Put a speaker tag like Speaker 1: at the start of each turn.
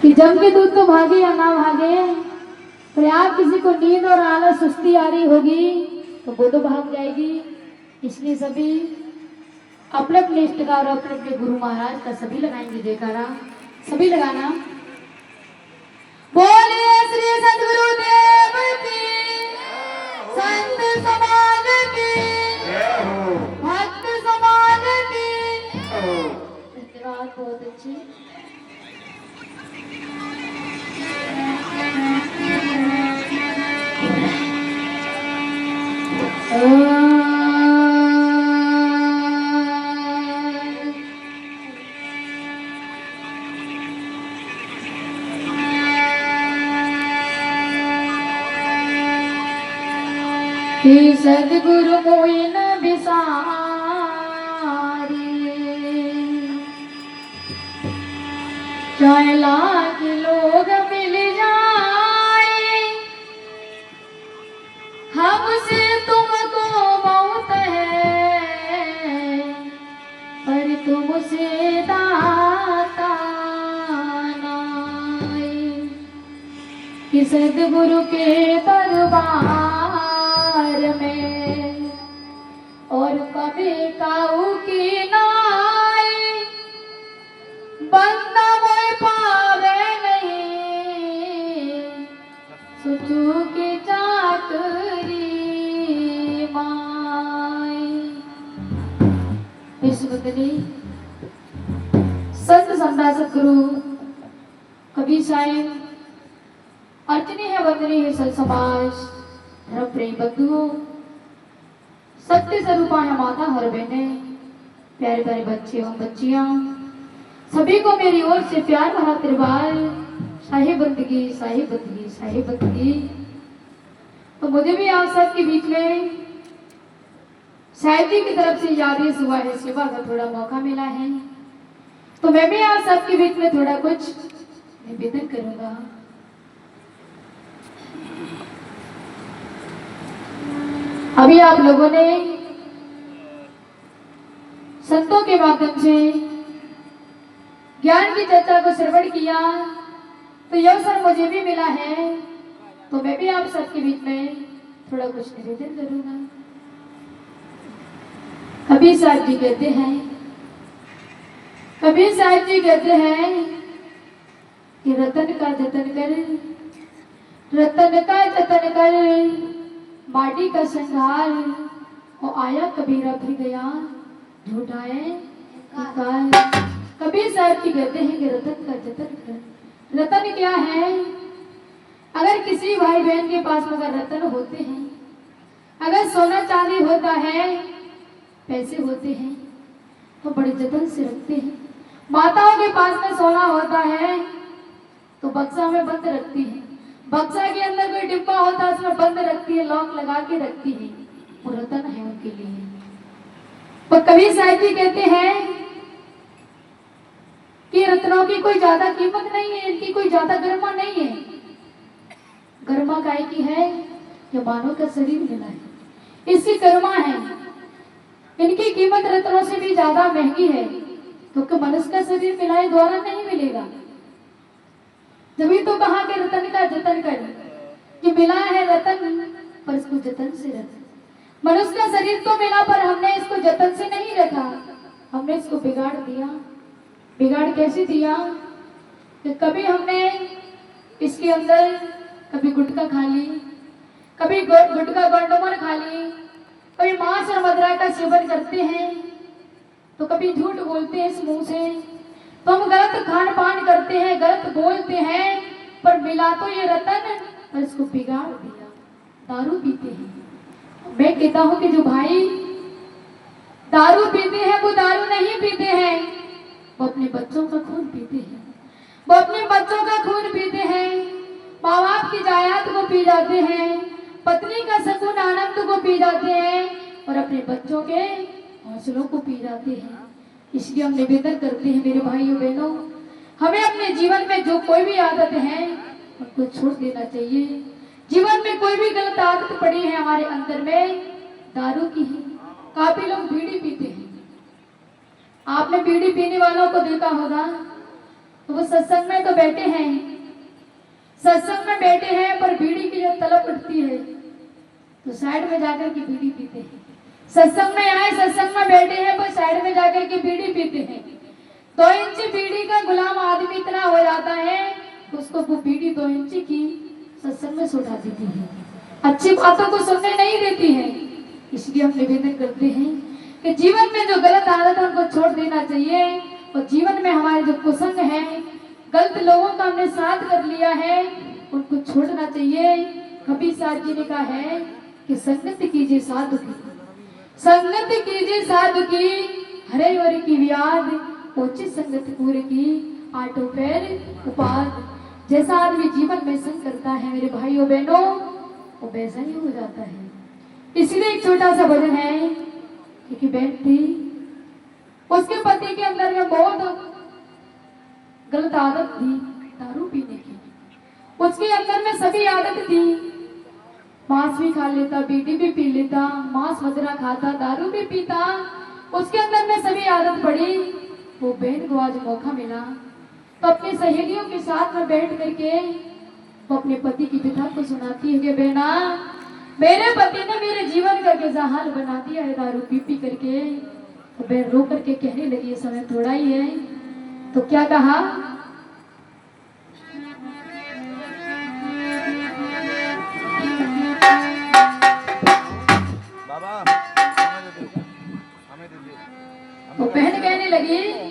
Speaker 1: कि जम के दूध तो भागे या ना भागे, पर आप किसी को नींद और आलस सुस्ती आ रही होगी तो वो तो भाग जाएगी। इसलिए सभी अपने अपने इष्ट का और अपने अपने गुरु महाराज का सभी लगाएंगे जयकारा। सभी लगाना। बोलिए श्री सद्गुरु देव की, संत समाज की, भक्त समाज की। धन्यवाद, बहुत अच्छी। कि सद्गुरु कोई न बिसारे, चाहे लाख लोग मिल जाए, हमसे तुमको बहुत है, पर तुमसे दाता नाई। कि सद्गुरु के दरबार में और कभी काऊ की नाई, बंदा मोय पावे नहीं, सुचू की चाकरी माई। इस बदली संत संता सतगुरु कबीर साहिब, अर्चनी है वंदनी है संत समाज, धर्म प्रेम बंधुओं, सत्य स्वरूपा है माता हर बहने, प्यारे प्यारे बच्चे एवं बच्चियां, सभी को मेरी ओर से प्यार भरा तिरवाल, शाही बंदगी शाही बंदगी शाही बंदगी। तो मुझे भी आप सबके बीच में साहिब जी की तरफ से यादें सुबह है सेवा का थोड़ा मौका मिला है, तो मैं भी आप सबके बीच में थोड़ा कुछ निवेदन करूंगा। अभी आप लोगों ने संतों के माध्यम से ज्ञान की चर्चा को श्रवण किया, तो यह अवसर मुझे भी मिला है, तो मैं भी आप सबके बीच में थोड़ा कुछ निवेदन करूंगा। कबीर साहब जी कहते हैं, कबीर साहब जी कहते हैं कि रतन का जतन कर, रतन का जतन कर, माटी का श्रृंगार, और आया कबीरा फिर गया झूठाए काल। कबीर साहब जी कहते हैं कि रतन का जतन कर। रतन क्या है? अगर किसी भाई बहन के पास अगर रतन होते हैं, अगर सोना चांदी होता है, पैसे होते हैं, तो बड़े जतन से रखते हैं। माताओं के पास में सोना होता है तो बक्सा में बंद रखती है, बक्सा के अंदर कोई डिब्बा होता है उसमें बंद रखती है, लॉक लगा के रखती है, वो रतन है उनके लिए। तो कबीर साहिब जी कहते हैं कि रत्नों की कोई ज्यादा कीमत नहीं है, इनकी कोई ज्यादा गरिमा नहीं है। गरिमा काय की है? जो मानव का शरीर मिला है, इसकी गरिमा है। इनकी कीमत रत्नों से भी ज्यादा महंगी है, क्योंकि मनुष्य का शरीर मिलाए द्वारा नहीं मिलेगा। जब तो कहा कि रतन का जतन कर, कि मिला है रतन पर इसको जतन से रख। मनुष्य का शरीर तो मिला पर हमने इसको जतन से नहीं रखा, हमने इसको बिगाड़ दिया। बिगाड़ कैसे दिया? कि कभी हमने इसके अंदर कभी गुटखा खा ली, कभी गुटखा गंडोमर खा ली, कभी मांस और मदिरा का सेवन करते हैं, तो कभी झूठ बोलते हैं इस मुंह से, तो हम गलत खान पान करते हैं, गलत बोलते हैं, पर मिला तो ये रतन पर इसको बिगाड़ दिया। दारू पीते हैं। मैं कहता हूं कि जो भाई दारू पीते हैं वो दारू नहीं पीते हैं, वो अपने बच्चों का खून पीते हैं, वो अपने बच्चों का खून पीते हैं, माँ बाप की जायदाद को पी जाते हैं, पत्नी का सुकून आनंद को पी जाते हैं, और अपने बच्चों के हौसलों को पी जाते हैं। इसलिए हम निवेदन करते हैं मेरे भाइयों बहनों, हमें अपने जीवन में जो कोई भी आदत है उनको छोड़ देना चाहिए। जीवन में कोई भी गलत आदत पड़ी है हमारे अंदर में, दारू की है। काफी लोग बीड़ी पीते हैं, आपने बीड़ी पीने वालों को देखा होगा, तो वो सत्संग में तो बैठे हैं, सत्संग में बैठे हैं, पर बीड़ी की जब तलब उठती है तो साइड में जाकर के बीड़ी पीते हैं। सत्संग में आए, सत्संग में बैठे हैं, पर साइड में जाकर के बीड़ी पीते हैं। 2 इंच बीड़ी का गुलाम आदमी इतना हो जाता है, उसको वो बीड़ी 2 इंच की सत्संग में सुला देती है, अच्छी बातों को सुनने नहीं देती है। इसलिए हम निवेदन करते हैं कि जीवन में जो गलत आदत है उनको छोड़ देना चाहिए, और जीवन में हमारे जो कुसंग है, गलत लोगों का हमने साथ कर लिया है, उनको छोड़ना चाहिए। कबीर साहब जी ने कहा है कि संगत कीजिए साधु की, संगत कीजिए साधु की, हरे वर की व्याध, उचित संगत पूरे की, आठों पैर उपाद। जैसा आदमी जीवन में संग करता है मेरे भाइयों बहनों, वो वैसा ही हो जाता है। इसलिए एक छोटा सा भजन है कि बहन थी, उसके पति के अंदर में बहुत गलत आदत थी दारू पीने की, उसके अंदर में सभी आदत थी, मांस भी खा लेता, बीड़ी भी पी लेता, मांस मदिरा खाता, दारू भी पीता, उसके अंदर में सभी आदत पड़ी। वो बहन को आज मौका मिला तो अपनी सहेलियों के साथ में बैठ करके वो अपने पति की पिता को सुनाती है कि बहना, मेरे पति ने मेरे जीवन का कैसा हाल बना दिया है दारू पी पी करके। तो बहन रो करके कहने लगी, ये समय थोड़ा ही है। तो क्या कहा, तो बहन कहने लगी